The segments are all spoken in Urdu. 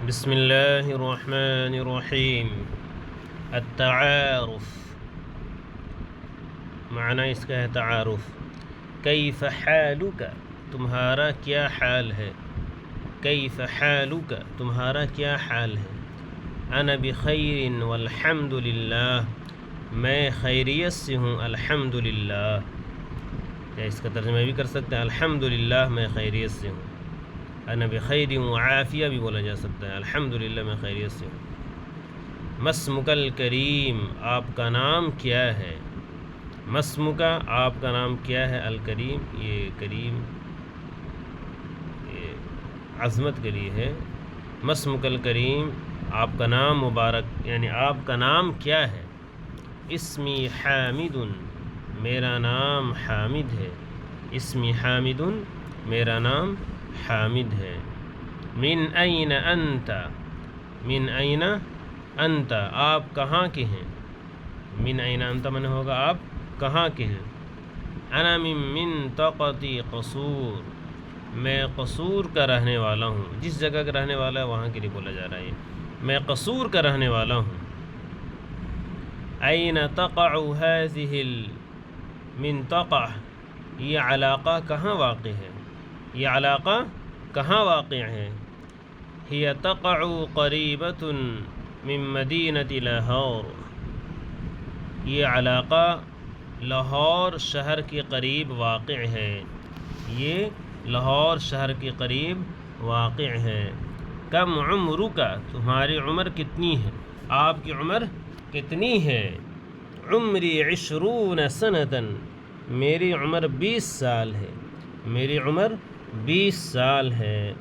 بسم اللہ الرحمن الرحیم۔ التعارف، معنی اس کا ہے تعارف۔ کیف حالک، تمہارا کیا حال ہے۔ کیف حالک، تمہارا کیا حال ہے۔ انا بخیر والحمد للہ، میں خیریت سے ہوں الحمد للہ۔ یا اس کا ترجمہ بھی کر سکتے ہیں الحمد للہ میں خیریت سے ہوں۔ انا بخیر وعافیہ بھی بولا جا سکتا ہے الحمدللہ میں خیریت سے ہوں۔ مسمک الکریم، آپ کا نام کیا ہے۔ مسمک، آپ کا نام کیا ہے۔ الکریم، یہ کریم یہ عظمت کے لیے ہے۔ مسمک الکریم، آپ کا نام مبارک، یعنی آپ کا نام کیا ہے۔ اسمی حامد، میرا نام حامد ہے۔ اسمی حامد، میرا نام حامد ہے۔ من این انت، من این انت، آپ کہاں کے ہیں۔ من این انت من ہوگا آپ کہاں کے ہیں۔ انا من منطقتی قصور، میں قصور کا رہنے والا ہوں۔ جس جگہ کا رہنے والا ہے وہاں کے لیے بولا جا رہا ہے میں قصور کا رہنے والا ہوں۔ این تقع هذه المنطقہ، یہ علاقہ کہاں واقع ہے۔ یہ علاقہ کہاں واقع ہے۔ ہی تقع قریبۃ من مدینۃ لاہور، یہ علاقہ لاہور شہر کے قریب واقع ہے۔ یہ لاہور شہر کے قریب واقع ہے۔ کم عمرک، تمہاری عمر کتنی ہے۔ آپ کی عمر کتنی ہے۔ عمری 20 سنۃ، میری عمر 20 سال ہے۔ میری عمر 20 سال ہے۔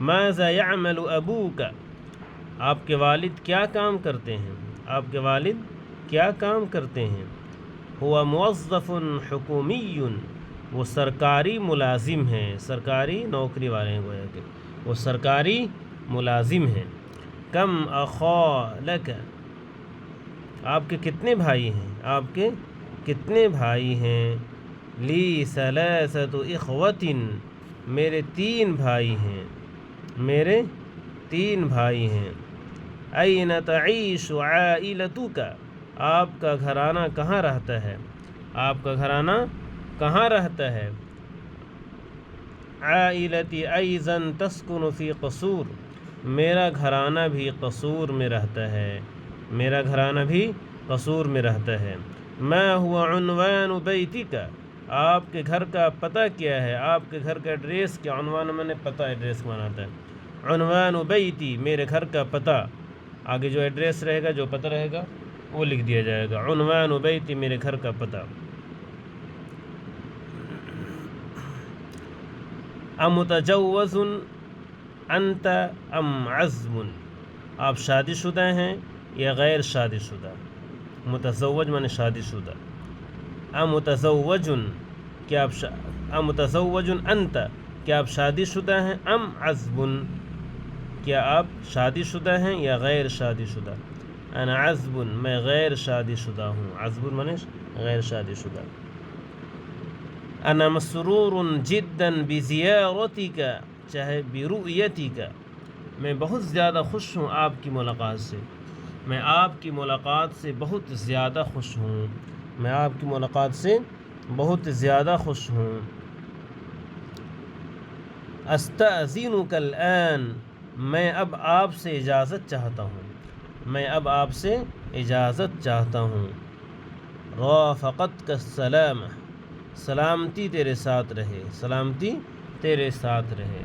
ماذا يعمل ابوک، آپ کے والد کیا کام کرتے ہیں۔ آپ کے والد کیا کام کرتے ہیں۔ هو موظف حکومی، وہ سرکاری ملازم ہیں، سرکاری نوکری والے ہیں، گویا کہ وہ سرکاری ملازم ہیں۔ کم اخا لک، آپ کے کتنے بھائی ہیں۔ آپ کے کتنے بھائی ہیں۔ لی ثلاثۃ اخوۃ، میرے 3 بھائی ہیں۔ میرے 3 بھائی ہیں۔ این تعیش عائلتک، آپ کا گھرانہ کہاں رہتا ہے۔ آپ کا گھرانہ کہاں رہتا ہے۔ عائلتی ایضا تسکن فی قصور، میرا گھرانہ بھی قصور میں رہتا ہے۔ میرا گھرانہ بھی قصور میں رہتا ہے۔ ما هو عنوان بیتک، آپ کے گھر کا پتہ کیا ہے۔ آپ کے گھر کا ایڈریس کیا۔ عنوان میں نے پتہ، ایڈریس کو معنی ہے۔ عنوان بیتی، میرے گھر کا پتہ، آگے جو ایڈریس رہے گا، جو پتہ رہے گا وہ لکھ دیا جائے گا۔ عنوان بیتی، میرے گھر کا پتہ۔ امتجوز انت ام عزم، آپ شادی شدہ ہیں یا غیر شادی شدہ۔ متزوج معنی شادی شدہ۔ امتزوج، کیا آپ امتزوج انت، کیا آپ شادی شدہ ہیں۔ ام عزب، کیا آپ شادی شدہ ہیں یا غیر شادی شدہ۔ انا عزب، میں غیر شادی شدہ ہوں۔ عزب معنی غیر شادی شدہ۔ انا مسرور جدا بزیارتک، چاہے برؤیتک، میں بہت زیادہ خوش ہوں آپ کی ملاقات سے۔ میں آپ کی ملاقات سے بہت زیادہ خوش ہوں۔ میں آپ کی ملاقات سے بہت زیادہ خوش ہوں۔ استأذنک الآن، میں اب آپ سے اجازت چاہتا ہوں۔ میں اب آپ سے اجازت چاہتا ہوں۔ رافقتک السلام، سلامتی تیرے ساتھ رہے، سلامتی تیرے ساتھ رہے۔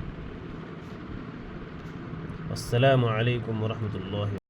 السلام علیکم ورحمۃ اللہ۔